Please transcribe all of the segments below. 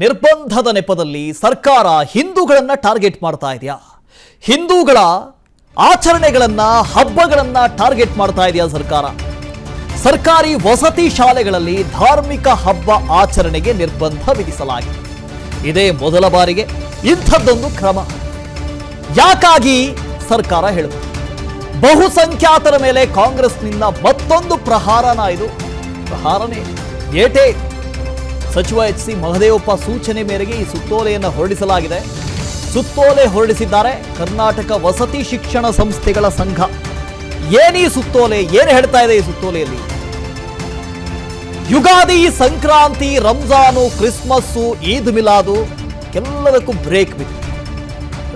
ನಿರ್ಬಂಧದ ನೆಪದಲ್ಲಿ ಸರ್ಕಾರ ಹಿಂದೂಗಳನ್ನ ಟಾರ್ಗೆಟ್ ಮಾಡ್ತಾ ಇದೆಯಾ? ಹಿಂದೂಗಳ ಆಚರಣೆಗಳನ್ನ ಹಬ್ಬಗಳನ್ನ ಟಾರ್ಗೆಟ್ ಮಾಡ್ತಾ ಇದೆಯಾ ಸರ್ಕಾರ? ಸರ್ಕಾರಿ ವಸತಿ ಶಾಲೆಗಳಲ್ಲಿ ಧಾರ್ಮಿಕ ಹಬ್ಬ ಆಚರಣೆಗೆ ನಿರ್ಬಂಧ ವಿಧಿಸಲಾಗಿದೆ. ಇದೇ ಮೊದಲ ಬಾರಿಗೆ ಇಂಥದ್ದೊಂದು ಕ್ರಮ. ಯಾಕಾಗಿ ಸರ್ಕಾರ ಹೇಳುತ್ತೆ? ಬಹುಸಂಖ್ಯಾತರ ಮೇಲೆ ಕಾಂಗ್ರೆಸ್ನಿಂದ ಮತ್ತೊಂದು ಪ್ರಹಾರನ ಇದು. ಪ್ರಹಾರನೇ ಏಟೇ. ಸಚಿವ ಎಚ್.ಸಿ. ಮಹದೇವಪ್ಪ ಸೂಚನೆ ಮೇರೆಗೆ ಈ ಸುತ್ತೋಲೆಯನ್ನು ಹೊರಡಿಸಲಾಗಿದೆ. ಸುತ್ತೋಲೆ ಹೊರಡಿಸಿದ್ದಾರೆ ಕರ್ನಾಟಕ ವಸತಿ ಶಿಕ್ಷಣ ಸಂಸ್ಥೆಗಳ ಸಂಘ. ಏನೀ ಸುತ್ತೋಲೆ? ಏನು ಹೇಳ್ತಾ ಇದೆ ಈ ಸುತ್ತೋಲೆಯಲ್ಲಿ? ಯುಗಾದಿ, ಸಂಕ್ರಾಂತಿ, ರಂಜಾನು, ಕ್ರಿಸ್ಮಸ್ಸು, ಈದ್ ಮಿಲಾದು ಎಲ್ಲದಕ್ಕೂ ಬ್ರೇಕ್ ಬಿತ್ತು.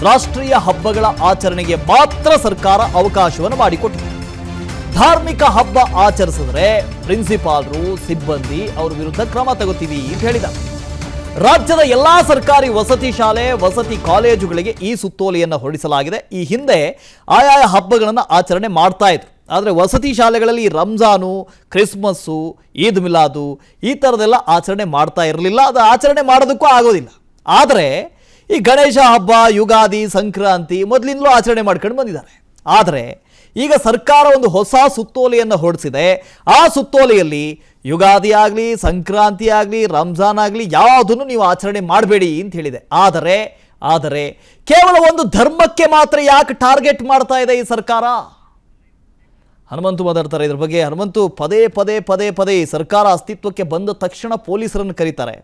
ರಾಷ್ಟ್ರೀಯ ಹಬ್ಬಗಳ ಆಚರಣೆಗೆ ಮಾತ್ರ ಸರ್ಕಾರ ಅವಕಾಶವನ್ನು ಮಾಡಿಕೊಟ್ಟಿದೆ. ಧಾರ್ಮಿಕ ಹಬ್ಬ ಆಚರಿಸಿದ್ರೆ ಪ್ರಿನ್ಸಿಪಾಲರು, ಸಿಬ್ಬಂದಿ ಅವರ ವಿರುದ್ಧ ಕ್ರಮ ತಗೋತೀವಿ ಅಂತ ಹೇಳಿದ. ರಾಜ್ಯದ ಎಲ್ಲಾ ಸರ್ಕಾರಿ ವಸತಿ ಶಾಲೆ, ವಸತಿ ಕಾಲೇಜುಗಳಿಗೆ ಈ ಸುತ್ತೋಲೆಯನ್ನು ಹೊರಡಿಸಲಾಗಿದೆ. ಈ ಹಿಂದೆ ಆಯಾಯ ಹಬ್ಬಗಳನ್ನು ಆಚರಣೆ ಮಾಡ್ತಾ ಇದ್ರು. ಆದರೆ ವಸತಿ ಶಾಲೆಗಳಲ್ಲಿ ರಂಜಾನು, ಕ್ರಿಸ್ಮಸ್ಸು, ಈದ್ ಮಿಲಾದು ಈ ಥರದೆಲ್ಲ ಆಚರಣೆ ಮಾಡ್ತಾ ಇರಲಿಲ್ಲ. ಅದು ಆಚರಣೆ ಮಾಡೋದಕ್ಕೂ ಆಗೋದಿಲ್ಲ. ಆದರೆ ಈ ಗಣೇಶ ಹಬ್ಬ, ಯುಗಾದಿ, ಸಂಕ್ರಾಂತಿ ಮೊದಲಿಂದಲೂ ಆಚರಣೆ ಮಾಡ್ಕೊಂಡು ಬಂದಿದ್ದಾರೆ. ಆದರೆ ಈಗ ಸರ್ಕಾರ ಒಂದು ಹೊಸ ಸುತ್ತೋಲೆಯನ್ನು ಹೊರಡಿಸಿದೆ. ಆ ಸುತ್ತೋಲೆಯಲ್ಲಿ ಯುಗಾದಿ ಆಗಲಿ, ಸಂಕ್ರಾಂತಿ ಆಗಲಿ, ರಂಜಾನ್ ಆಗಲಿ ಯಾವುದನ್ನು ನೀವು ಆಚರಣೆ ಮಾಡಬೇಡಿ ಅಂತ ಹೇಳಿದೆ. ಆದರೆ ಕೇವಲ ಒಂದು ಧರ್ಮಕ್ಕೆ ಮಾತ್ರ ಯಾಕೆ ಟಾರ್ಗೆಟ್ ಮಾಡ್ತಾ ಇದೆ ಈ ಸರ್ಕಾರ? ಹನುಮಂತು ಮಾತಾಡ್ತಾರೆ ಇದ್ರ ಬಗ್ಗೆ. ಹನುಮಂತು, ಪದೇ ಈ ಸರ್ಕಾರ ಅಸ್ತಿತ್ವಕ್ಕೆ ಬಂದ ತಕ್ಷಣ ಪೊಲೀಸರನ್ನು ಕರೀತಾರೆ.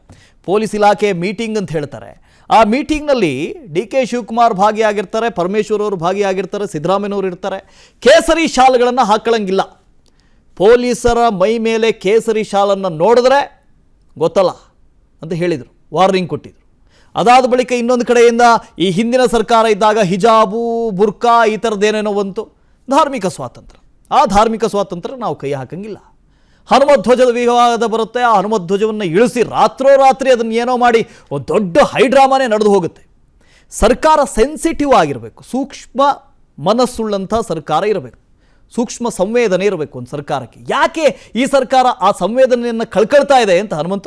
ಪೊಲೀಸ್ ಇಲಾಖೆ ಮೀಟಿಂಗ್ ಅಂತ ಹೇಳ್ತಾರೆ. ಆ ಮೀಟಿಂಗ್ನಲ್ಲಿ ಡಿ.ಕೆ. ಶಿವಕುಮಾರ್ ಭಾಗಿಯಾಗಿರ್ತಾರೆ, ಪರಮೇಶ್ವರ್ ಅವರು ಭಾಗಿಯಾಗಿರ್ತಾರೆ, ಸಿದ್ದರಾಮಯ್ಯನವರು ಇರ್ತಾರೆ. ಕೇಸರಿ ಶಾಲ್ಗಳನ್ನು ಹಾಕೊಳ್ಳಂಗಿಲ್ಲ. ಪೊಲೀಸರ ಮೈ ಮೇಲೆ ಕೇಸರಿ ಶಾಲನ್ನು ನೋಡಿದ್ರೆ ಗೊತ್ತಲ್ಲ ಅಂತ ಹೇಳಿದರು, ವಾರ್ನಿಂಗ್ ಕೊಟ್ಟಿದ್ರು. ಅದಾದ ಬಳಿಕ ಇನ್ನೊಂದು ಕಡೆಯಿಂದ ಈ ಹಿಂದಿನ ಸರ್ಕಾರ ಇದ್ದಾಗ ಹಿಜಾಬು, ಬುರ್ಕಾ ಈ ಥರದ್ದೇನೇನೋ ಬಂತು. ಧಾರ್ಮಿಕ ಸ್ವಾತಂತ್ರ್ಯ, ಆ ಧಾರ್ಮಿಕ ಸ್ವಾತಂತ್ರ್ಯ ನಾವು ಕೈ ಹಾಕಂಗಿಲ್ಲ. ಹನುಮಧ್ವಜದ ವಿವಾದ ಬರುತ್ತೆ. ಆ ಹನುಮಧ್ವಜವನ್ನು ಇಳಿಸಿ ರಾತ್ರೋರಾತ್ರಿ ಅದನ್ನು ಏನೋ ಮಾಡಿ ಒಂದು ದೊಡ್ಡ ಹೈಡ್ರಾಮಾನೇ ನಡೆದು ಹೋಗುತ್ತೆ. ಸರ್ಕಾರ ಸೆನ್ಸಿಟಿವ್ ಆಗಿರಬೇಕು, ಸೂಕ್ಷ್ಮ ಮನಸ್ಸುಳ್ಳಂಥ ಸರ್ಕಾರ ಇರಬೇಕು, ಸೂಕ್ಷ್ಮ ಸಂವೇದನೆ ಇರಬೇಕು ಒಂದು ಸರ್ಕಾರಕ್ಕೆ. ಯಾಕೆ ಈ ಸರ್ಕಾರ ಆ ಸಂವೇದನೆಯನ್ನು ಕಳ್ಕೊಳ್ತಾ ಇದೆ ಅಂತ ಹನುಮಂತ?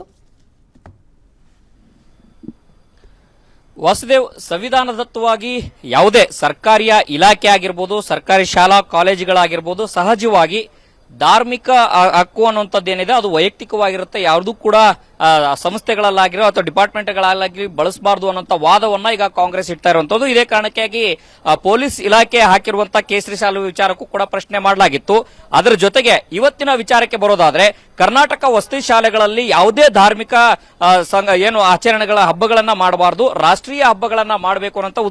ವಾಸುದೇವ್, ಸಂವಿಧಾನದತ್ತವಾಗಿ ಯಾವುದೇ ಸರ್ಕಾರಿಯ ಇಲಾಖೆ ಆಗಿರ್ಬೋದು, ಸರ್ಕಾರಿ ಶಾಲಾ ಕಾಲೇಜುಗಳಾಗಿರ್ಬೋದು, ಸಹಜವಾಗಿ ಧಾರ್ಮಿಕ ಹಕ್ಕು ಅನ್ನುವಂಥದ್ದೇನಿದೆ ಅದು ವೈಯಕ್ತಿಕವಾಗಿರುತ್ತೆ. ಯಾರ್ದು ಕೂಡ ಸಂಸ್ಥೆಗಳಲ್ಲಾಗಿರೋ ಅಥವಾ ಡಿಪಾರ್ಟ್ಮೆಂಟ್ಗಳಲ್ಲಾಗಿ ಬಳಸಬಾರ್ದು ಅನ್ನೋಂಥ ವಾದವನ್ನ ಈಗ ಕಾಂಗ್ರೆಸ್ ಇಡ್ತಾ ಇರುವಂತದ್ದು. ಇದೇ ಕಾರಣಕ್ಕಾಗಿ ಪೊಲೀಸ್ ಇಲಾಖೆ ಹಾಕಿರುವಂತಹ ಕೇಸರಿ ಶಾಲು ವಿಚಾರಕ್ಕೂ ಕೂಡ ಪ್ರಶ್ನೆ ಮಾಡಲಾಗಿತ್ತು. ಅದರ ಜೊತೆಗೆ ಇವತ್ತಿನ ವಿಚಾರಕ್ಕೆ ಬರೋದಾದ್ರೆ, ಕರ್ನಾಟಕ ವಸತಿ ಶಾಲೆಗಳಲ್ಲಿ ಯಾವುದೇ ಧಾರ್ಮಿಕ ಏನು ಆಚರಣೆಗಳ ಹಬ್ಬಗಳನ್ನ ಮಾಡಬಾರದು, ರಾಷ್ಟ್ರೀಯ ಹಬ್ಬಗಳನ್ನ ಮಾಡಬೇಕು ಅನ್ನೋ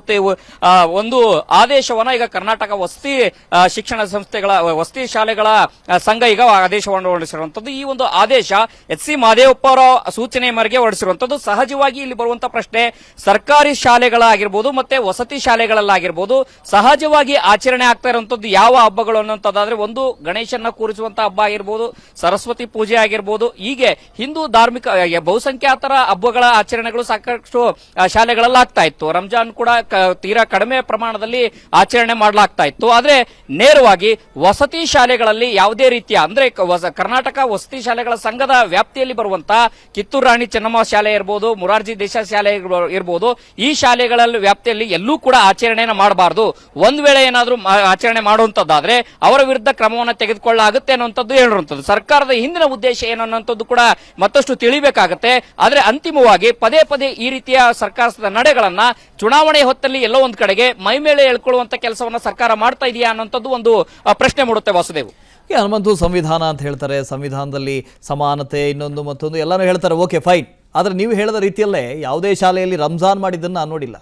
ಒಂದು ಆದೇಶವನ್ನ ಈಗ ಕರ್ನಾಟಕ ವಸತಿ ಶಿಕ್ಷಣ ಸಂಸ್ಥೆಗಳ ವಸತಿ ಶಾಲೆಗಳ ಸಂಘ ಈಗ ಆದೇಶವನ್ನು ಹೊರಡಿಸಿರುವಂತದ್ದು. ಈ ಒಂದು ಆದೇಶ ಎಚ್.ಸಿ. ಮಹದೇವಪ್ಪ ಅವರ ಸೂಚನೆ ಮೇರೆಗೆ ಹೊರಡಿಸಿರುವಂತದ್ದು. ಸಹಜವಾಗಿ ಇಲ್ಲಿ ಬರುವಂತಹ ಪ್ರಶ್ನೆ, ಸರ್ಕಾರಿ ಶಾಲೆಗಳಾಗಿರ್ಬೋದು ಮತ್ತೆ ವಸತಿ ಶಾಲೆಗಳಲ್ಲಾಗಿರ್ಬೋದು ಸಹಜವಾಗಿ ಆಚರಣೆ ಆಗ್ತಾ ಇರುವಂತದ್ದು ಯಾವ ಹಬ್ಬಗಳು ಅನ್ನೋಂಥದ್ದಾದ್ರೆ, ಒಂದು ಗಣೇಶನ್ನ ಕೂರಿಸುವಂತಹ ಹಬ್ಬ ಆಗಿರ್ಬೋದು, ಸರಸ್ವತಿ ಪೂಜೆ ಆಗಿರ್ಬೋದು. ಹೀಗೆ ಹಿಂದೂ ಧಾರ್ಮಿಕ ಬಹುಸಂಖ್ಯಾತರ ಹಬ್ಬಗಳ ಆಚರಣೆಗಳು ಸಾಕಷ್ಟು ಶಾಲೆಗಳಲ್ಲಿ ಆಗ್ತಾ ಇತ್ತು. ರಂಜಾನ್ ಕೂಡ ತೀರಾ ಕಡಿಮೆ ಪ್ರಮಾಣದಲ್ಲಿ ಆಚರಣೆ ಮಾಡಲಾಗ್ತಾ ಇತ್ತು. ಆದ್ರೆ ನೇರವಾಗಿ ವಸತಿ ಶಾಲೆಗಳಲ್ಲಿ ಯಾವುದೇ ರೀತಿಯ ಅಂದ್ರೆ ಕರ್ನಾಟಕ ವಸತಿ ಶಾಲೆಗಳ ಸಂಘದ ವ್ಯಾಪ್ತಿಯಲ್ಲಿ ಬರುವಂತಹ ಕಿತ್ತೂರು ರಾಣಿ ಚೆನ್ನಮ್ಮ ಶಾಲೆ ಇರಬಹುದು, ಮುರಾರ್ಜಿ ದೇಸಾಯಿ ಶಾಲೆ ಇರಬಹುದು, ಈ ಶಾಲೆಗಳಲ್ಲಿ ವ್ಯಾಪ್ತಿಯಲ್ಲಿ ಎಲ್ಲೂ ಕೂಡ ಆಚರಣೆಯನ್ನು ಮಾಡಬಾರದು. ಒಂದ್ ವೇಳೆ ಏನಾದ್ರೂ ಆಚರಣೆ ಮಾಡುವಂತದ್ದಾದ್ರೆ ಅವರ ವಿರುದ್ಧ ಕ್ರಮವನ್ನು ತೆಗೆದುಕೊಳ್ಳಲಾಗುತ್ತೆ ಅನ್ನುವಂಥದ್ದು ಹೇಳಿರುವಂತದ್ದು. ಸರ್ಕಾರದ ಹಿಂದಿನ ಉದ್ದೇಶ ಏನನ್ನೋಂಥದ್ದು ಕೂಡ ಮತ್ತಷ್ಟು ತಿಳಿಬೇಕಾಗುತ್ತೆ. ಆದ್ರೆ ಅಂತಿಮವಾಗಿ ಪದೇ ಈ ರೀತಿಯ ಸರ್ಕಾರದ ನಡೆಗಳನ್ನ ಚುನಾವಣೆ ಹೊತ್ತಲ್ಲಿ ಎಲ್ಲೋ ಒಂದ್ ಕಡೆಗೆ ಮೈಮೇಲೆ ಎಳ್ಕೊಳ್ಳುವಂತ ಕೆಲಸವನ್ನ ಸರ್ಕಾರ ಮಾಡ್ತಾ ಇದೆಯಾ ಅನ್ನೋಂಥದ್ದು ಒಂದು ಪ್ರಶ್ನೆ ಮೂಡುತ್ತೆ ವಾಸುದೇವ್. ಹನುಮಂತು, ಸಂವಿಧಾನ ಅಂತ ಹೇಳ್ತಾರೆ, ಸಂವಿಧಾನದಲ್ಲಿ ಸಮಾನತೆ ಇನ್ನೊಂದು ಮತ್ತೊಂದು ಎಲ್ಲನೂ ಹೇಳ್ತಾರೆ, ಓಕೆ ಫೈನ್. ಆದರೆ ನೀವು ಹೇಳಿದ ರೀತಿಯಲ್ಲೇ ಯಾವುದೇ ಶಾಲೆಯಲ್ಲಿ ರಂಜಾನ್ ಮಾಡಿದ್ದನ್ನು ನಾನು ನೋಡಿಲ್ಲ,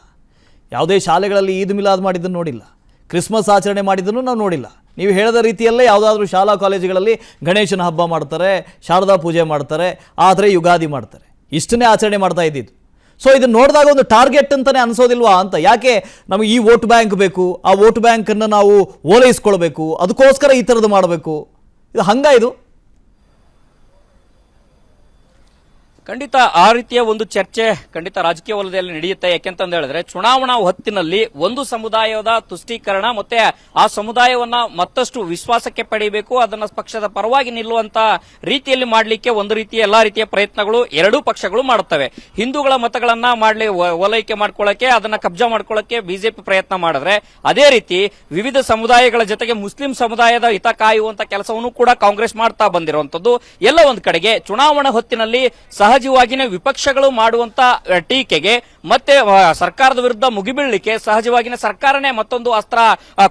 ಯಾವುದೇ ಶಾಲೆಗಳಲ್ಲಿ ಈದ್ ಮಿಲಾದ್ ಮಾಡಿದ್ದನ್ನು ನೋಡಿಲ್ಲ, ಕ್ರಿಸ್ಮಸ್ ಆಚರಣೆ ಮಾಡಿದ್ದನ್ನು ನಾವು ನೋಡಿಲ್ಲ. ನೀವು ಹೇಳಿದ ರೀತಿಯಲ್ಲೇ ಯಾವುದಾದ್ರೂ ಶಾಲಾ ಕಾಲೇಜುಗಳಲ್ಲಿ ಗಣೇಶನ ಹಬ್ಬ ಮಾಡ್ತಾರೆ, ಶಾರದಾ ಪೂಜೆ ಮಾಡ್ತಾರೆ, ಆದರೆ ಯುಗಾದಿ ಮಾಡ್ತಾರೆ. ಇಷ್ಟನ್ನೇ ಆಚರಣೆ ಮಾಡ್ತಾ ಇದ್ದಿದ್ದು. ಸೊ ಇದನ್ನು ನೋಡಿದಾಗ ಒಂದು ಟಾರ್ಗೆಟ್ ಅಂತಲೇ ಅನಿಸೋದಿಲ್ವಾ ಅಂತ? ಯಾಕೆ ನಮಗೆ ಈ ವೋಟ್ ಬ್ಯಾಂಕ್ ಬೇಕು, ಆ ವೋಟ್ ಬ್ಯಾಂಕನ್ನು ನಾವು ಓಲೈಸ್ಕೊಳ್ಬೇಕು, ಅದಕ್ಕೋಸ್ಕರ ಈ ಥರದ್ದು ಮಾಡಬೇಕು? ಇದು ಹಂಗ ಇದು? ಖಂಡಿತ ಆ ರೀತಿಯ ಒಂದು ಚರ್ಚೆ ಖಂಡಿತ ರಾಜಕೀಯ ವಲಯದಲ್ಲಿ ನಡೆಯುತ್ತೆ. ಯಾಕೆಂತ ಹೇಳಿದ್ರೆ ಚುನಾವಣಾ ಹೊತ್ತಿನಲ್ಲಿ ಒಂದು ಸಮುದಾಯದ ತುಷ್ಟೀಕರಣ ಮತ್ತೆ ಆ ಸಮುದಾಯವನ್ನ ಮತ್ತಷ್ಟು ವಿಶ್ವಾಸಕ್ಕೆ ಪಡೆಯಬೇಕು, ಅದನ್ನ ಪಕ್ಷದ ಪರವಾಗಿ ನಿಲ್ಲುವಂತ ರೀತಿಯಲ್ಲಿ ಮಾಡಲಿಕ್ಕೆ ಒಂದು ರೀತಿಯ ಎಲ್ಲಾ ರೀತಿಯ ಪ್ರಯತ್ನಗಳು ಎರಡೂ ಪಕ್ಷಗಳು ಮಾಡುತ್ತವೆ. ಹಿಂದೂಗಳ ಮತಗಳನ್ನ ಓಲೈಕೆ ಮಾಡ್ಕೊಳ್ಳಕ್ಕೆ, ಅದನ್ನ ಕಬ್ಜಾ ಮಾಡ್ಕೊಳ್ಳಕ್ಕೆ ಬಿಜೆಪಿ ಪ್ರಯತ್ನ ಮಾಡಿದ್ರೆ, ಅದೇ ರೀತಿ ವಿವಿಧ ಸಮುದಾಯಗಳ ಜೊತೆಗೆ ಮುಸ್ಲಿಂ ಸಮುದಾಯದ ಹಿತ ಕಾಯುವಂತ ಕೆಲಸವನ್ನು ಕೂಡ ಕಾಂಗ್ರೆಸ್ ಮಾಡ್ತಾ ಬಂದಿರುವಂತದ್ದು. ಎಲ್ಲ ಒಂದ್ ಕಡೆಗೆ ಚುನಾವಣಾ ಹೊತ್ತಿನಲ್ಲಿ ಸಹಜವಾಗಿನೇ ವಿಪಕ್ಷಗಳು ಮಾಡುವಂತ ಟೀಕೆಗೆ ಮತ್ತೆ ಸರ್ಕಾರದ ವಿರುದ್ಧ ಮುಗಿಬೀಳಲಿಕ್ಕೆ ಸಹಜವಾಗಿನೇ ಸರ್ಕಾರನೇ ಮತ್ತೊಂದು ಅಸ್ತ್ರ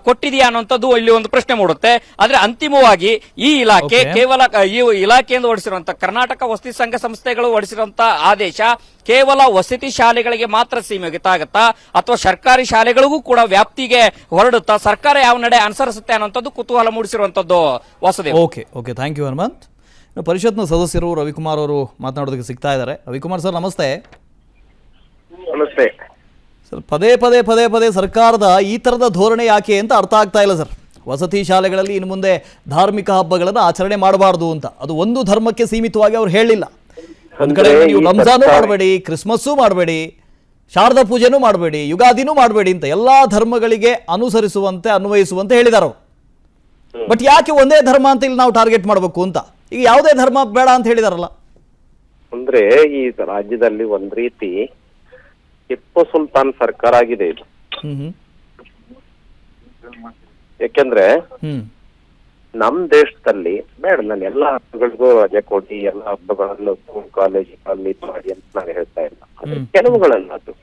ಕೊಟ್ಟಿದೆಯಾ ಅನ್ನುವಂಥದ್ದು ಇಲ್ಲಿ ಒಂದು ಪ್ರಶ್ನೆ ಮೂಡುತ್ತೆ. ಆದ್ರೆ ಅಂತಿಮವಾಗಿ ಈ ಇಲಾಖೆ ಕೇವಲ ಈ ಇಲಾಖೆಯಿಂದ ಹೊರಡಿಸಿರುವಂತಹ ಕರ್ನಾಟಕ ವಸತಿ ಸಂಘ ಸಂಸ್ಥೆಗಳು ಹೊರಡಿಸಿರುವಂತಹ ಆದೇಶ ಕೇವಲ ವಸತಿ ಶಾಲೆಗಳಿಗೆ ಮಾತ್ರ ಸೀಮಿತ ಆಗುತ್ತಾ ಅಥವಾ ಸರ್ಕಾರಿ ಶಾಲೆಗಳಿಗೂ ಕೂಡ ವ್ಯಾಪ್ತಿಗೆ ಹೊರಡುತ್ತಾ, ಸರ್ಕಾರ ಯಾವ ನಡೆ ಅನುಸರಿಸುತ್ತೆ ಅನ್ನೋಂಥದ್ದು ಕುತೂಹಲ ಮೂಡಿಸಿರುವಂತದ್ದು. Vasudev. Okay thank you Hanumanth. ಪರಿಷತ್ನ ಸದಸ್ಯರು ರವಿಕುಮಾರ್ ಅವರು ಮಾತನಾಡೋದಕ್ಕೆ ಸಿಗ್ತಾ ಇದ್ದಾರೆ. ರವಿಕುಮಾರ್ ಸರ್ ನಮಸ್ತೆ. ನಮಸ್ತೆ ಸರ್, ಪದೇ ಪದೇ ಸರ್ಕಾರದ ಈ ಥರದ ಧೋರಣೆ ಯಾಕೆ ಅಂತ ಅರ್ಥ ಆಗ್ತಾ ಇಲ್ಲ ಸರ್. ವಸತಿ ಶಾಲೆಗಳಲ್ಲಿ ಇನ್ನು ಮುಂದೆ ಧಾರ್ಮಿಕ ಹಬ್ಬಗಳನ್ನು ಆಚರಣೆ ಮಾಡಬಾರ್ದು ಅಂತ, ಅದು ಒಂದು ಧರ್ಮಕ್ಕೆ ಸೀಮಿತವಾಗಿ ಅವ್ರು ಹೇಳಿಲ್ಲ. ಒಂದ್ ಕಡೆ ನೀವು ರಂಜಾನು ಮಾಡಬೇಡಿ, ಕ್ರಿಸ್ಮಸ್ಸು ಮಾಡಬೇಡಿ, ಶಾರದಾ ಪೂಜೆನೂ ಮಾಡಬೇಡಿ, ಯುಗಾದಿನೂ ಮಾಡಬೇಡಿ ಅಂತ ಎಲ್ಲಾ ಧರ್ಮಗಳಿಗೆ ಅನುಸರಿಸುವಂತೆ ಅನ್ವಯಿಸುವಂತೆ ಹೇಳಿದಾರೆ. ಬಟ್ ಯಾಕೆ ಒಂದೇ ಧರ್ಮ ಅಂತ ಇಲ್ಲಿ ನಾವು ಟಾರ್ಗೆಟ್ ಮಾಡಬೇಕು ಅಂತ? ಈಗ ಯಾವುದೇ ಧರ್ಮ ಬೇಡ ಅಂತ ಹೇಳಿದಾರಲ್ಲ. ಅಂದ್ರೆ ಈ ರಾಜ್ಯದಲ್ಲಿ ಒಂದ್ ರೀತಿ ಟಿಪ್ಪು ಸುಲ್ತಾನ್ ಸರ್ಕಾರ ಆಗಿದೆ ಇದು. ಯಾಕೆಂದ್ರೆ ನಮ್ ದೇಶದಲ್ಲಿ ಬೇಡ, ನಾನು ಎಲ್ಲಾ ಹಬ್ಬಗಳಿಗೂ ರಜೆ ಕೊಡಿ, ಎಲ್ಲಾ ಹಬ್ಬಗಳನ್ನು ಸ್ಕೂಲ್ ಕಾಲೇಜಲ್ಲಿ ಮಾಡಿ ಅಂತ ನಾನು ಹೇಳ್ತಾ ಇಲ್ಲ. ಆದ್ರೆ ಕೆಲವುಗಳನ್ನ ಅದು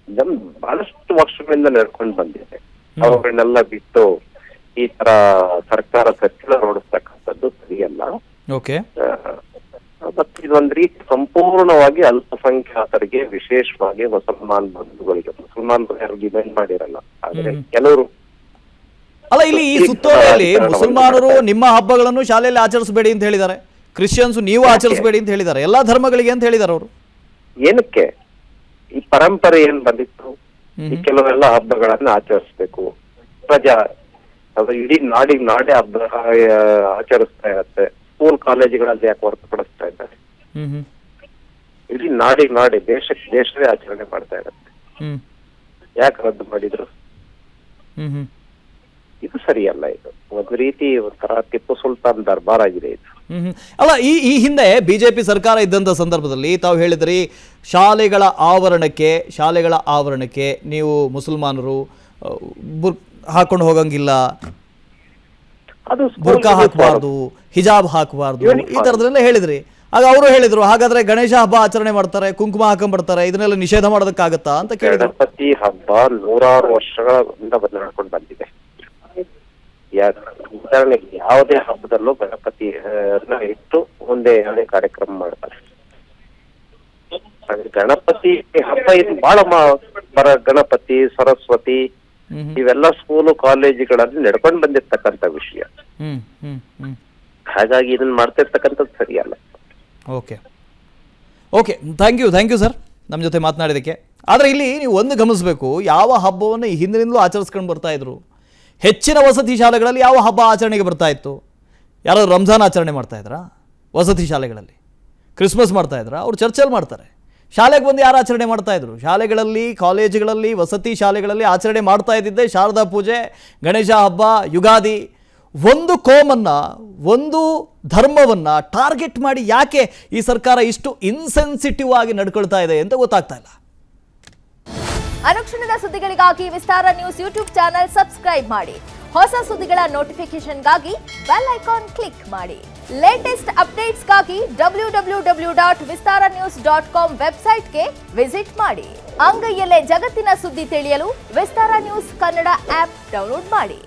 ನಮ್ ಬಹಳಷ್ಟು ವರ್ಷಗಳಿಂದ ನಡ್ಕೊಂಡು ಬಂದಿದೆ. ಅವುಗಳನ್ನೆಲ್ಲ ಬಿಟ್ಟು ಈ ತರ ಸರ್ಕಾರ ಸರ್ಕ್ಯುಲರ್ ಹೊರಡಿಸ್ತಕ್ಕಂಥದ್ದು ಸರಿಯಲ್ಲ. ಮತ್ತೆ ಇದೊಂದ್ ರೀತಿ ಸಂಪೂರ್ಣವಾಗಿ ಅಲ್ಪಸಂಖ್ಯಾತರಿಗೆ, ವಿಶೇಷವಾಗಿ ಮುಸಲ್ಮಾನ್ ಬಂಧುಗಳಿಗೆ, ಮುಸಲ್ಮಾನ್ ಯಾರು ಡಿಮ್ಯಾಂಡ್ ಮಾಡಿರಲ್ಲ, ಆದ್ರೆ ಕೆಲವರು ಅಲ್ಲ, ಇಲ್ಲಿ ಈ ಸುತ್ತೋಲೆಯಲ್ಲಿ ಮುಸಲ್ಮಾನರು ನಿಮ್ಮ ಹಬ್ಬಗಳನ್ನು ಶಾಲೆಯಲ್ಲಿ ಆಚರಿಸಬೇಡಿ ಅಂತ ಹೇಳಿದ್ದಾರೆ, ಕ್ರಿಶ್ಚಿಯನ್ಸ್ ನೀವು ಆಚರಿಸಬೇಡಿ ಅಂತ ಹೇಳಿದ್ದಾರೆ, ಎಲ್ಲಾ ಧರ್ಮಗಳಿಗೆ ಅಂತ ಹೇಳಿದ್ದಾರೆ ಅವರು. ಏನಕ್ಕೆ ಈ ಪರಂಪರೆ ಏನ್ ಬಂದಿತ್ತು? ಈ ಕೆಲವೆಲ್ಲ ಹಬ್ಬಗಳನ್ನ ಆಚರಿಸ್ಬೇಕು, ಪ್ರಜಾ ಅದು ಇಡೀ ನಾಡೇ ಹಬ್ಬ ಆಚರಿಸ್ತಾ ಇರತ್ತೆ. ಸ್ಕೂಲ್ ಕಾಲೇಜುಗಳಲ್ಲಿ ಯಾಕೆ ಹೊರತುಪಡಿಸ್ತಾ ಇದ್ದಾರೆ? ಇಡೀ ನಾಡೇ ದೇಶವೇ ಆಚರಣೆ ಮಾಡ್ತಾ ಇರತ್ತೆ. ಯಾಕೆ ರದ್ದು ಮಾಡಿದ್ರು? ಇದು ಸರಿಯಲ್ಲ. ಇದು ಒಂದು ರೀತಿ ಒಂಥರ ಟಿಪ್ಪು ಸುಲ್ತಾನ್ ದರ್ಬಾರ್ ಆಗಿದೆ ಇದು. ಅಲ್ಲ, ಈ ಹಿಂದೆ ಬಿಜೆಪಿ ಸರ್ಕಾರ ಇದ್ದಂಥ ಸಂದರ್ಭದಲ್ಲಿ ತಾವು ಹೇಳಿದ್ರಿ ಶಾಲೆಗಳ ಆವರಣಕ್ಕೆ ನೀವು ಮುಸಲ್ಮಾನರು ಹಾಕೊಂಡು ಹೋಗಂಗಿಲ್ಲ, ಬುರ್ಕಾ ಹಾಕಬಾರ್ದು, ಹಿಜಾಬ್ ಹಾಕಬಾರ್ದು, ಈ ತರದ್ರೆಲ್ಲ ಹೇಳಿದ್ರಿ. ಆಗ ಅವರು ಹೇಳಿದ್ರು ಹಾಗಾದ್ರೆ ಗಣೇಶ ಹಬ್ಬ ಆಚರಣೆ ಮಾಡ್ತಾರೆ, ಕುಂಕುಮ ಹಾಕೊಂಡ್ಬರ್ತಾರೆ, ಇದನ್ನೆಲ್ಲ ನಿಷೇಧ ಮಾಡೋದಕ್ಕಾಗತ್ತಾ ಅಂತ ಕೇಳಿದ್ರು. ಗಣಪತಿ ಹಬ್ಬ 100 ವರ್ಷಗಳಿಂದ ನಡ್ಕೊಂಡು ಬಂದಿದೆ. ಉದಾಹರಣೆಗೆ ಯಾವುದೇ ಹಬ್ಬದಲ್ಲೂ ಗಣಪತಿ ಇಟ್ಟು ಮುಂದೆ ಯಾವುದೇ ಕಾರ್ಯಕ್ರಮ ಮಾಡ್ತಾರೆ. ಗಣಪತಿ ಹಬ್ಬ ಇದು ಬಹಳ ಗಣಪತಿ, ಸರಸ್ವತಿ ಇವೆಲ್ಲ ಸ್ಕೂಲು ಕಾಲೇಜುಗಳಲ್ಲಿ ನಡ್ಕೊಂಡು ಬಂದಿರ್ತಕ್ಕಂಥ ವಿಷಯ. ಹಾಗಾಗಿ ಇದನ್ನ ಮಾಡ್ತಿರ್ತಕ್ಕಂಥದ್ದು ಸರಿಯಲ್ಲ. ಓಕೆ ಥ್ಯಾಂಕ್ ಯು ಸರ್ ನಮ್ಮ ಜೊತೆ ಮಾತನಾಡಿದಕ್ಕೆ. ಆದರೆ ಇಲ್ಲಿ ನೀವು ಒಂದು ಗಮನಿಸಬೇಕು, ಯಾವ ಹಬ್ಬವನ್ನು ಈ ಹಿಂದಿನಿಂದಲೂ ಆಚರಿಸ್ಕೊಂಡು ಬರ್ತಾ ಇದ್ರು. ಹೆಚ್ಚಿನ ವಸತಿ ಶಾಲೆಗಳಲ್ಲಿ ಯಾವ ಹಬ್ಬ ಆಚರಣೆಗೆ ಬರ್ತಾ ಇತ್ತು? ಯಾರಾದ್ರು ರಂಜಾನ್ ಆಚರಣೆ ಮಾಡ್ತಾ ಇದ್ರಾ? ವಸತಿ ಶಾಲೆಗಳಲ್ಲಿ ಕ್ರಿಸ್ಮಸ್ ಮಾಡ್ತಾ ಇದ್ರಾ? ಅವ್ರು ಚರ್ಚಲ್ಲಿ ಮಾಡ್ತಾರೆ. ಶಾಲೆಗೆ ಬಂದು ಯಾರು ಆಚರಣೆ ಮಾಡ್ತಾ ಇದ್ರು? ಶಾಲೆಗಳಲ್ಲಿ, ಕಾಲೇಜುಗಳಲ್ಲಿ, ವಸತಿ ಶಾಲೆಗಳಲ್ಲಿ ಆಚರಣೆ ಮಾಡ್ತಾ ಇದ್ದಿದ್ದೆ ಶಾರದಾ ಪೂಜೆ, ಗಣೇಶ ಹಬ್ಬ, ಯುಗಾದಿ. ಒಂದು ಕೋಮನ್ನು, ಒಂದು ಧರ್ಮವನ್ನು ಟಾರ್ಗೆಟ್ ಮಾಡಿ ಯಾಕೆ ಈ ಸರ್ಕಾರ ಇಷ್ಟು ಇನ್ಸೆನ್ಸಿಟಿವ್ ಆಗಿ ನಡ್ಕೊಳ್ತಾ ಇದೆ ಅಂತ ಗೊತ್ತಾಗ್ತಾ ಇಲ್ಲ. ಅನುಕ್ಷಣದ ಸುದ್ದಿಗಳಿಗಾಗಿ ವಿಸ್ತಾರ ನ್ಯೂಸ್ ಯೂಟ್ಯೂಬ್ ಚಾನೆಲ್ ಸಬ್ಸ್ಕ್ರೈಬ್ ಮಾಡಿ. ಹೊಸ ಸುದ್ದಿಗಳ ನೋಟಿಫಿಕೇಶನ್ಗಾಗಿ ಬೆಲ್ ಐಕಾನ್ ಕ್ಲಿಕ್ ಮಾಡಿ. ಲೇಟೆಸ್ಟ್ ಅಪ್ಡೇಟ್ಸ್ಗಾಗಿ www.vistaranews.com ವೆಬ್ಸೈಟ್ಗೆ ವಿಸಿಟ್ ಮಾಡಿ. ಅಂಗೈಯಲ್ಲೇ ಜಗತ್ತಿನ ಸುದ್ದಿ ತಿಳಿಯಲು ವಿಸ್ತಾರ ನ್ಯೂಸ್ ಕನ್ನಡ ಆಪ್ ಡೌನ್ಲೋಡ್ ಮಾಡಿ.